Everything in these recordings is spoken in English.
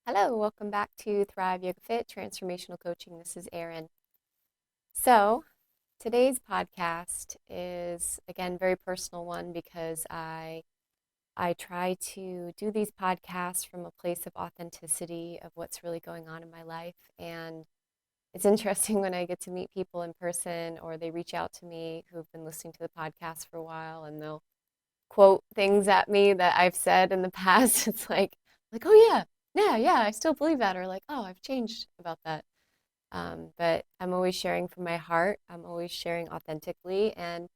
Hello, welcome back to Thrive Yoga Fit Transformational Coaching. This is Erin. So, today's podcast is again very personal one because I try to do these podcasts from a place of authenticity of what's really going on in my life. And it's interesting when I get to meet people in person or they reach out to me who've been listening to the podcast for a while and they'll quote things at me that I've said in the past. It's like, oh yeah, I still believe that, or like, oh, I've changed about that. But I'm always sharing from my heart. I'm always sharing authentically, and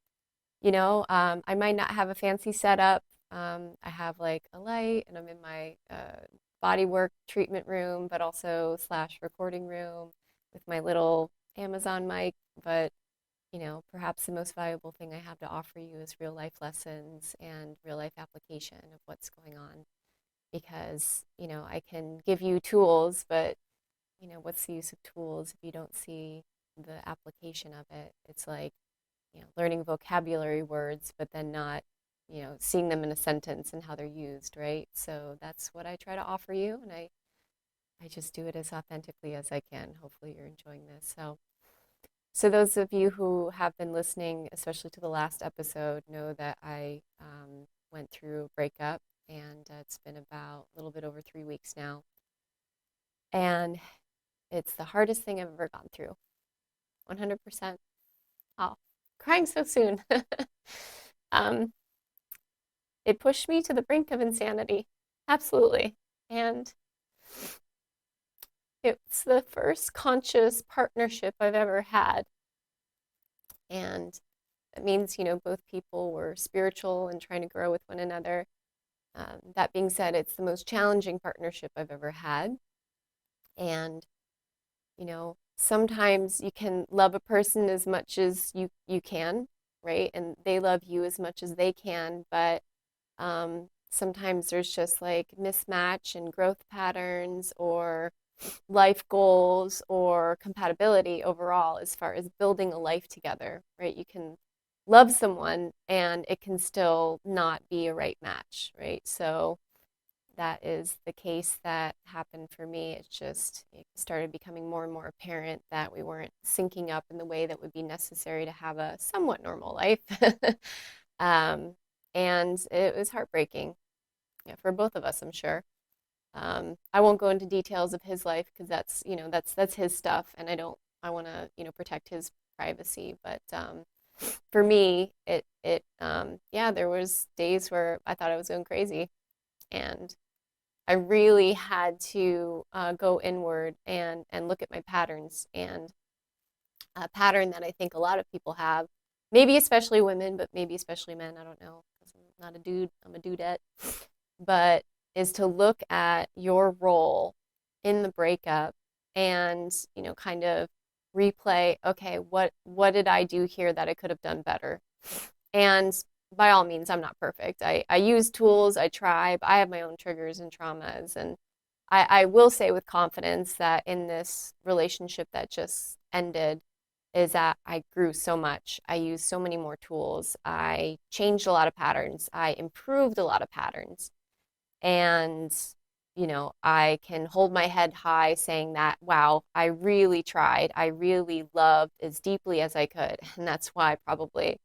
I might not have a fancy setup. I have like a light, and I'm in my body work treatment room, but also slash recording room with my little Amazon mic. But perhaps the most valuable thing I have to offer you is real life lessons and real life application of what's going on. Because, I can give you tools, but, what's the use of tools if you don't see the application of it? It's like, learning vocabulary words, but then not, seeing them in a sentence and how they're used, right? So that's what I try to offer you. And I just do it as authentically as I can. Hopefully you're enjoying this. So those of you who have been listening, especially to the last episode, know that I went through a breakup, and it's been about a little bit over 3 weeks now. And it's the hardest thing I've ever gone through. 100%. Oh, crying so soon. um, it pushed me to the brink of insanity. Absolutely. And it's the first conscious partnership I've ever had. And that means, both people were spiritual and trying to grow with one another. That being said, it's the most challenging partnership I've ever had. And, sometimes you can love a person as much as you can, right? And they love you as much as they can. But sometimes there's just like mismatch and growth patterns or life goals or compatibility overall as far as building a life together, right? You can love someone and it can still not be a right match, right? So that is the case that happened for me. It started becoming more and more apparent that we weren't syncing up in the way that would be necessary to have a somewhat normal life. um, and it was heartbreaking, yeah, for both of us, I'm sure. I won't go into details of his life because that's his stuff, and I want to protect his privacy. But for me, yeah, there was days where I thought I was going crazy, and I really had to go inward and look at my patterns. And a pattern that I think a lot of people have, maybe especially women, but maybe especially men. I don't know because I'm not a dude. I'm a dudette. But is to look at your role in the breakup and kind of replay. Okay, what did I do here that I could have done better? And by all means, I'm not perfect. I use tools, I try, but I have my own triggers and traumas. And I will say with confidence that in this relationship that just ended, is that I grew so much. I used so many more tools. I changed a lot of patterns. I improved a lot of patterns. And, I can hold my head high saying that, wow, I really tried. I really loved as deeply as I could. And that's why probably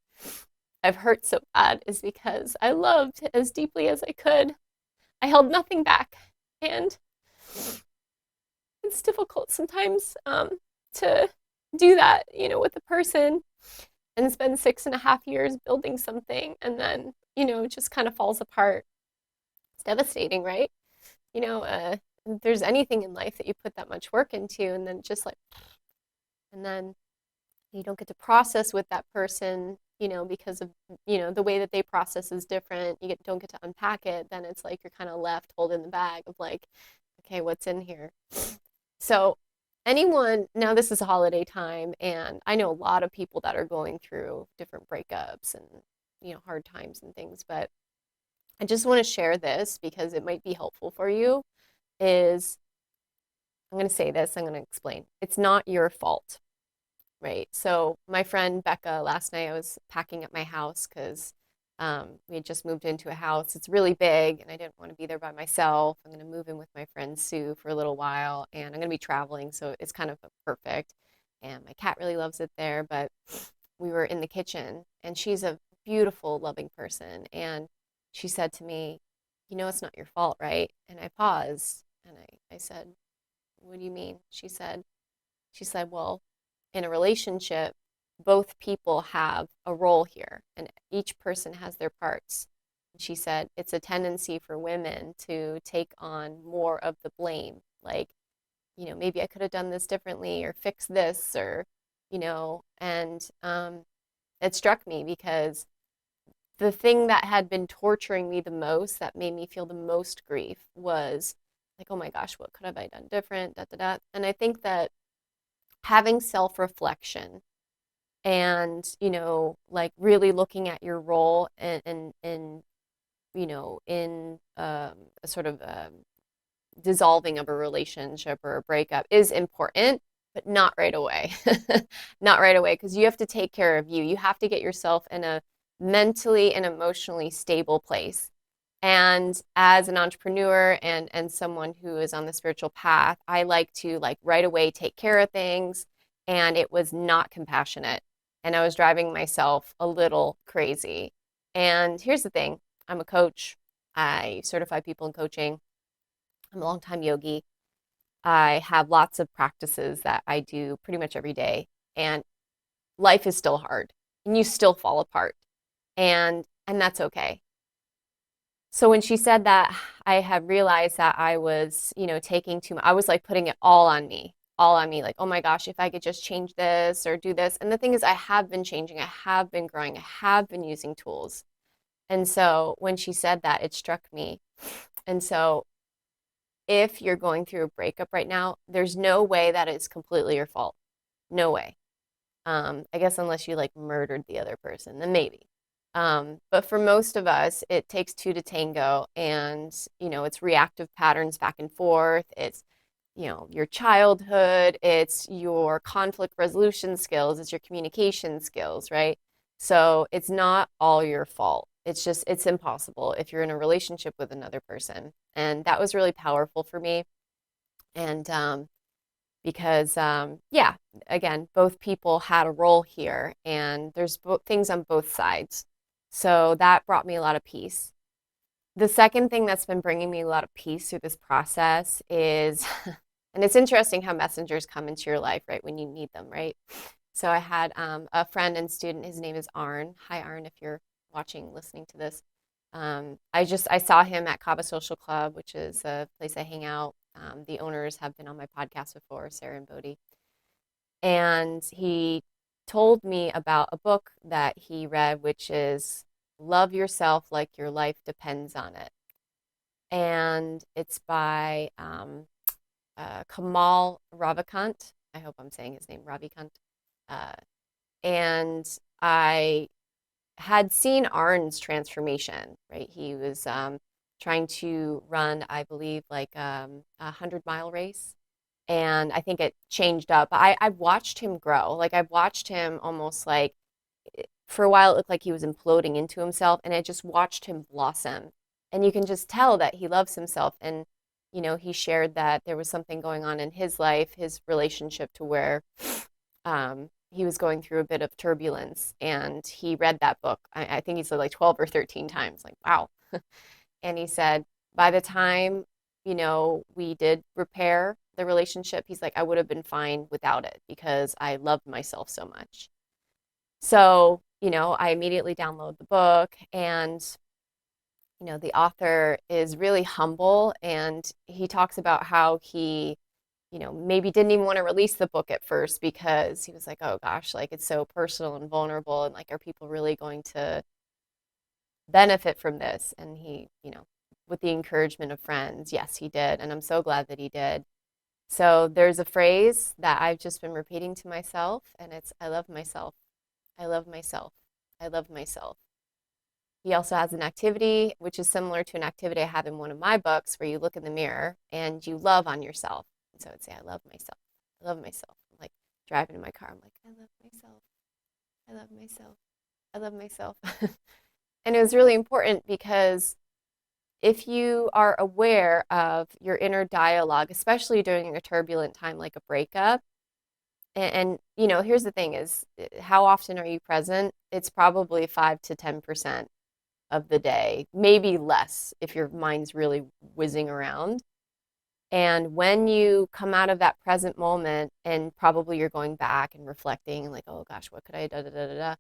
I've hurt so bad, is because I loved as deeply as I could. I held nothing back. And it's difficult sometimes to do that, with a person and spend 6.5 years building something and then, it just kind of falls apart. It's devastating, right? If there's anything in life that you put that much work into and then just like, and then you don't get to process with that person, because of, the way that they process is different. Don't get to unpack it. Then it's like you're kind of left holding the bag of like, okay, what's in here? So anyone, now this is a holiday time, and I know a lot of people that are going through different breakups and, hard times and things, but I just want to share this because it might be helpful for you. Is I'm going to say this, I'm going to explain. It's not your fault, right? So, my friend Becca, last night I was packing up my house because We had just moved into a house. It's really big, and I didn't want to be there by myself. I'm going to move in with my friend Sue for a little while, and I'm going to be traveling, so it's kind of perfect. And my cat really loves it there, but we were in the kitchen, and she's a beautiful, loving person. And she said to me, "You know, it's not your fault, right?" And I paused, and I said, "What do you mean?" She said, well, in a relationship, both people have a role here and each person has their parts. She said, it's a tendency for women to take on more of the blame. Like, maybe I could have done this differently or fix this or, and it struck me because the thing that had been torturing me the most, that made me feel the most grief, was like, oh my gosh, what could have I done different? Da, da, da. And I think that having self reflection and like really looking at your role and in a sort of dissolving of a relationship or a breakup is important, but not right away. Not right away, because you have to take care of you. You have to get yourself in a mentally and emotionally stable place. And as an entrepreneur and someone who is on the spiritual path, I like to like right away take care of things. And it was not compassionate. And I was driving myself a little crazy. And here's the thing, I'm a coach. I certify people in coaching. I'm a longtime yogi. I have lots of practices that I do pretty much every day. And life is still hard and you still fall apart. And that's okay. So when she said that, I have realized that I was, taking too much. I was like putting it all on me, like, oh my gosh, if I could just change this or do this. And the thing is, I have been changing, I have been growing, I have been using tools. And so when she said that, it struck me. And so if you're going through a breakup right now, there's no way that it's completely your fault. No way. I guess unless you like murdered the other person, then maybe. But for most of us, it takes two to tango, and it's reactive patterns back and forth. It's your childhood, it's your conflict resolution skills, it's your communication skills, right? So it's not all your fault. It's just it's impossible if you're in a relationship with another person, and that was really powerful for me. And because yeah, again, both people had a role here and there's things on both sides, so that brought me a lot of peace. The second thing that's been bringing me a lot of peace through this process is and it's interesting how messengers come into your life right when you need them, right? So I had a friend and student, his name is Arn. Hi Arn, if you're watching, listening to this. I saw him at Cabo Social Club, which is a place I hang out. The owners have been on my podcast before, Sarah and Bodie. And he told me about a book that he read, which is Love Yourself Like Your Life Depends on It. And it's by Kamal Ravikant. I hope I'm saying his name, Ravikant. Uh, and I had seen Arn's transformation, right? He was trying to run, I believe, like 100-mile race. And I think it changed up. I've watched him grow. Like I've watched him almost like for a while it looked like he was imploding into himself, and I just watched him blossom. And you can just tell that he loves himself. And he shared that there was something going on in his life, his relationship, to where he was going through a bit of turbulence, and he read that book. I think he said like 12 or 13 times. Like, wow. And he said, by the time, we did repair the relationship, he's like, I would have been fine without it because I loved myself so much. So, I immediately download the book, and the author is really humble, and he talks about how he maybe didn't even want to release the book at first because he was like, oh gosh, like it's so personal and vulnerable, and like, are people really going to benefit from this? And he, with the encouragement of friends, yes, he did. And I'm so glad that he did. So there's a phrase that I've just been repeating to myself, and it's, I love myself. I love myself. I love myself. He also has an activity, which is similar to an activity I have in one of my books, where you look in the mirror and you love on yourself. And so I would say, I love myself. I love myself. I'm like driving in my car. I'm like, I love myself. I love myself. I love myself. And it was really important because if you are aware of your inner dialogue, especially during a turbulent time like a breakup, and you know, here's the thing is how often are you present? It's probably 5 to 10% of the day, maybe less if your mind's really whizzing around. And when you come out of that present moment, and probably you're going back and reflecting, like, oh gosh, what could I da da da da da?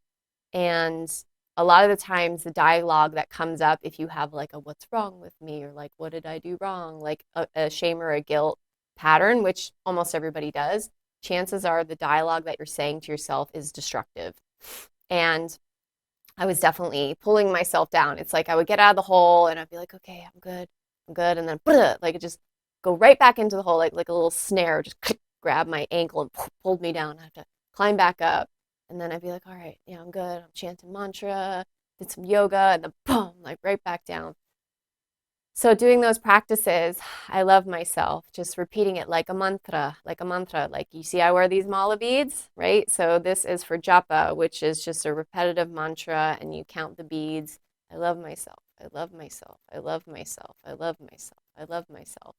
And a lot of the times, the dialogue that comes up, if you have like a what's wrong with me, or like, what did I do wrong, like a shame or a guilt pattern, which almost everybody does, chances are the dialogue that you're saying to yourself is destructive. And I was definitely pulling myself down. It's like I would get out of the hole and I'd be like, okay, I'm good. I'm good. And then like it just go right back into the hole, like a little snare, just grab my ankle and pulled me down. I have to climb back up. And then I'd be like, all right, yeah, I'm good. I'm chanting mantra, did some yoga, and then boom, like right back down. So doing those practices, I love myself, just repeating it like a mantra, like a mantra. Like you see, I wear these mala beads, right? So this is for japa, which is just a repetitive mantra, and you count the beads. I love myself. I love myself. I love myself. I love myself. I love myself.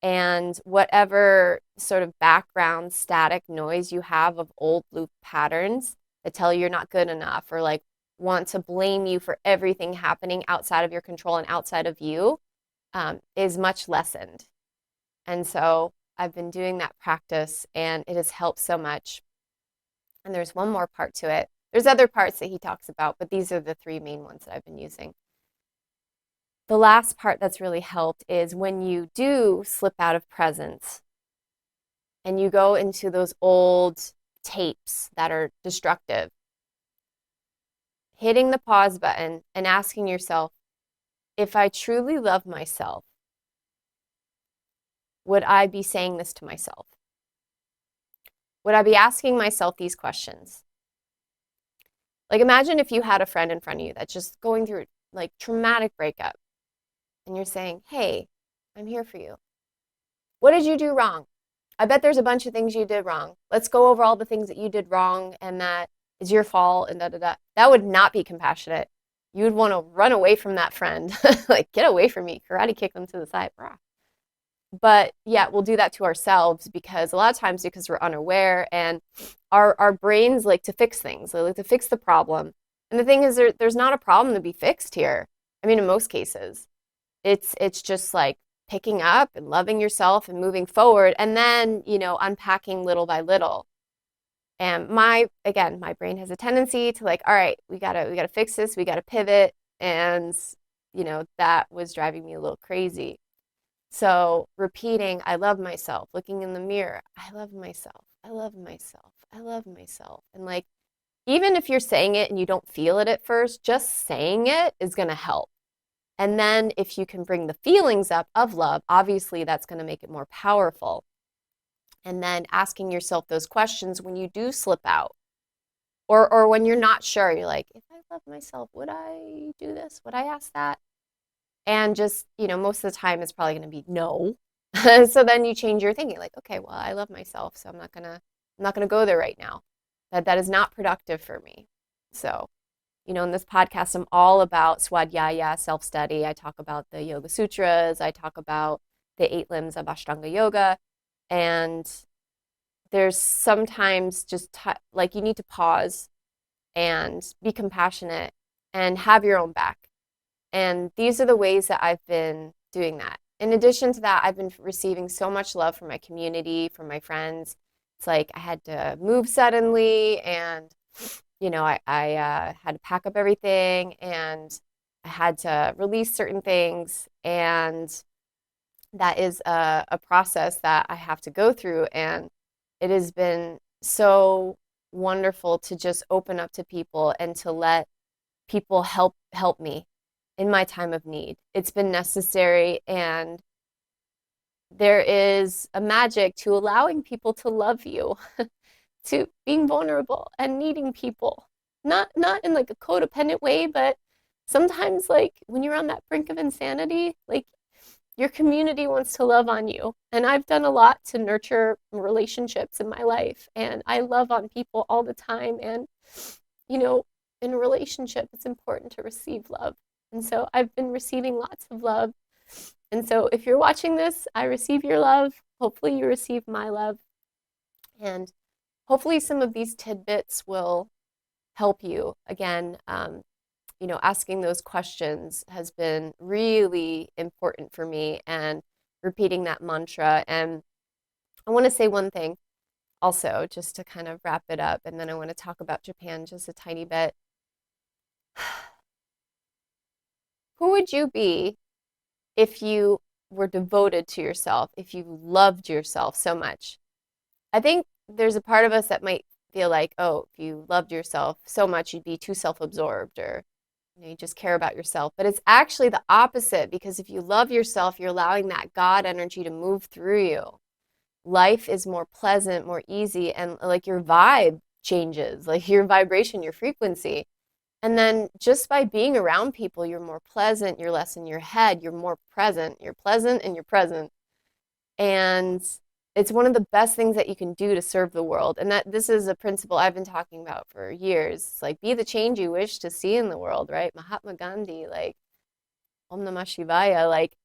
And whatever sort of background static noise you have of old loop patterns that tell you you're not good enough, or like want to blame you for everything happening outside of your control and outside of you, is much lessened. And so I've been doing that practice and it has helped so much. And there's one more part to it. There's other parts that he talks about, but these are the three main ones that I've been using. The last part that's really helped is when you do slip out of presence and you go into those old tapes that are destructive, hitting the pause button and asking yourself, if I truly love myself, would I be saying this to myself? Would I be asking myself these questions? Like, imagine if you had a friend in front of you that's just going through like traumatic breakup, and you're saying, hey, I'm here for you. What did you do wrong? I bet there's a bunch of things you did wrong. Let's go over all the things that you did wrong and that is your fault and da da da. That would not be compassionate. You would want to run away from that friend. Like, get away from me, karate kick them to the side. But yeah, we'll do that to ourselves because a lot of times, because we're unaware, and our brains like to fix things. They like to fix the problem. And the thing is, there's not a problem to be fixed here. I mean, in most cases, it's just like picking up and loving yourself and moving forward, and then, you know, unpacking little by little. And my brain has a tendency to like, all right, we gotta fix this, we gotta pivot. And you know, that was driving me a little crazy. So repeating, I love myself, looking in the mirror, I love myself, I love myself, I love myself. And like, even if you're saying it and you don't feel it at first, just saying it is going to help. And then if you can bring the feelings up of love, obviously that's going to make it more powerful. And then asking yourself those questions when you do slip out, or when you're not sure, you're like, if I love myself, would I do this? Would I ask that? And just, you know, most of the time it's probably going to be no. So then you change your thinking, like, okay, well, I love myself, so I'm not gonna go there right now. That is not productive for me. So, you know, in this podcast, I'm all about swadhyaya, self-study. I talk about the Yoga Sutras. I talk about the 8 limbs of Ashtanga Yoga. And there's sometimes just like you need to pause and be compassionate and have your own back. And these are the ways that I've been doing that. In addition to that, I've been receiving so much love from my community, from my friends. It's like I had to move suddenly, and you know, I had to pack up everything, and I had to release certain things, and that is a process that I have to go through. And it has been so wonderful to just open up to people and to let people help me in my time of need. It's been necessary, and there is a magic to allowing people to love you, to being vulnerable and needing people. Not in like a codependent way, but sometimes like when you're on that brink of insanity, like your community wants to love on you. And I've done a lot to nurture relationships in my life, and I love on people all the time. And you know, in a relationship, it's important to receive love. And so I've been receiving lots of love. And so if you're watching this, I receive your love. Hopefully, you receive my love. And hopefully, some of these tidbits will help you. Again, asking those questions has been really important for me, and repeating that mantra. And I want to say one thing also, just to kind of wrap it up, and then I want to talk about Japan just a tiny bit. Who would you be if you were devoted to yourself, if you loved yourself so much? I think there's a part of us that might feel like, oh, if you loved yourself so much, you'd be too self-absorbed, or you just care about yourself. But it's actually the opposite, because if you love yourself, you're allowing that God energy to move through you. Life is more pleasant, more easy, and like your vibe changes, like your vibration, your frequency. And then just by being around people, you're more pleasant, you're less in your head, you're more present, you're pleasant and you're present. And it's one of the best things that you can do to serve the world. And that this is a principle I've been talking about for years. It's like, be the change you wish to see in the world, right? Mahatma Gandhi, like Om Namah Shivaya, like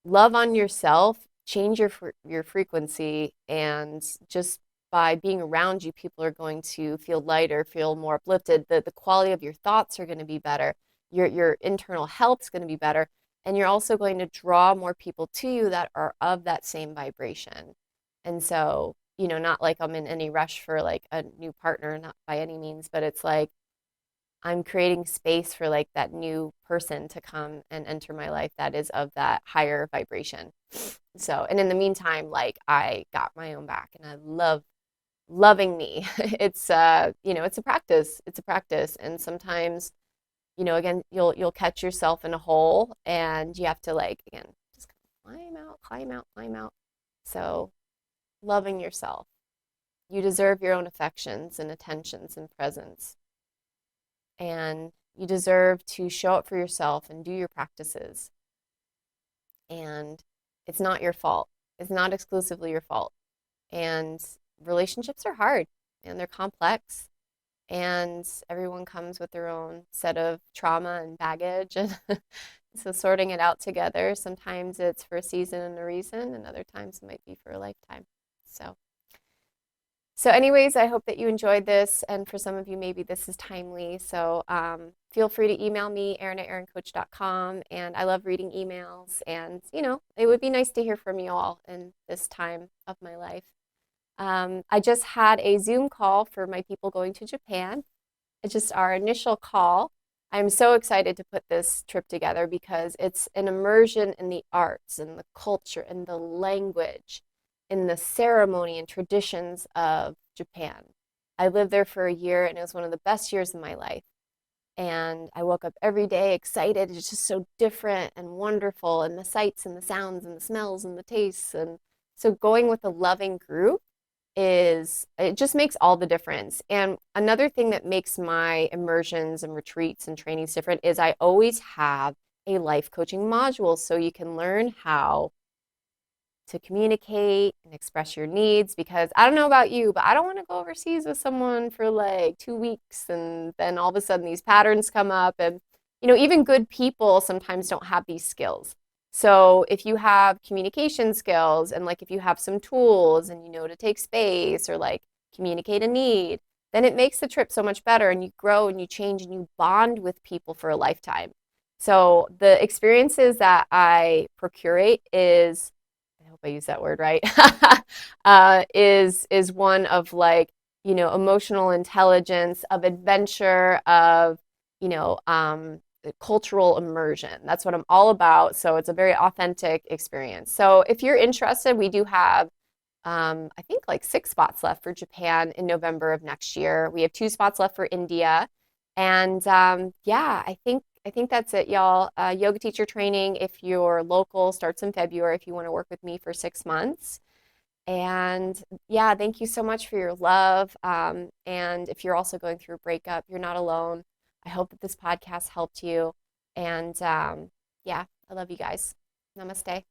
love on yourself, change your frequency, and just by being around you, people are going to feel lighter, feel more uplifted. The quality of your thoughts are going to be better. Your internal health is going to be better. And you're also going to draw more people to you that are of that same vibration. And so, not like I'm in any rush for like a new partner, not by any means, but it's like I'm creating space for like that new person to come and enter my life that is of that higher vibration. So, and in the meantime, like I got my own back, and I love loving me. It's it's a practice. It's a practice. And sometimes, again, you'll catch yourself in a hole, and you have to like again just climb out, climb out, climb out. So, loving yourself. You deserve your own affections and attentions and presence. And you deserve to show up for yourself and do your practices. And it's not your fault. It's not exclusively your fault. And relationships are hard, and they're complex, and everyone comes with their own set of trauma and baggage. And so sorting it out together, sometimes it's for a season and a reason, and other times it might be for a lifetime. So anyways, I hope that you enjoyed this. And for some of you, maybe this is timely. So feel free to email me, Erin@erincoach.com. And I love reading emails. And, it would be nice to hear from you all in this time of my life. I just had a Zoom call for my people going to Japan. It's just our initial call. I'm so excited to put this trip together because it's an immersion in the arts and the culture and the language, in the ceremony and traditions of Japan. I lived there for a year, and it was one of the best years of my life. And I woke up every day excited. It's just so different and wonderful, and the sights and the sounds and the smells and the tastes. And so going with a loving group it just makes all the difference. And another thing that makes my immersions and retreats and trainings different is I always have a life coaching module, so you can learn how to communicate and express your needs. Because I don't know about you, but I don't want to go overseas with someone for like 2 weeks, and then all of a sudden these patterns come up. And even good people sometimes don't have these skills. So if you have communication skills, and like if you have some tools, and to take space or like communicate a need, then it makes the trip so much better, and you grow and you change and you bond with people for a lifetime. So the experiences that I procurate is, I hope I use that word right, is one of like, emotional intelligence, of adventure, of, cultural immersion. That's what I'm all about. So it's a very authentic experience. So if you're interested, we do have, I think like 6 spots left for Japan in November of next year. We have 2 spots left for India. And yeah, I think that's it, y'all. Yoga teacher training, if you're local, starts in February if you want to work with me for 6 months. And yeah, thank you so much for your love. And if you're also going through a breakup, you're not alone. I hope that this podcast helped you. And yeah, I love you guys. Namaste.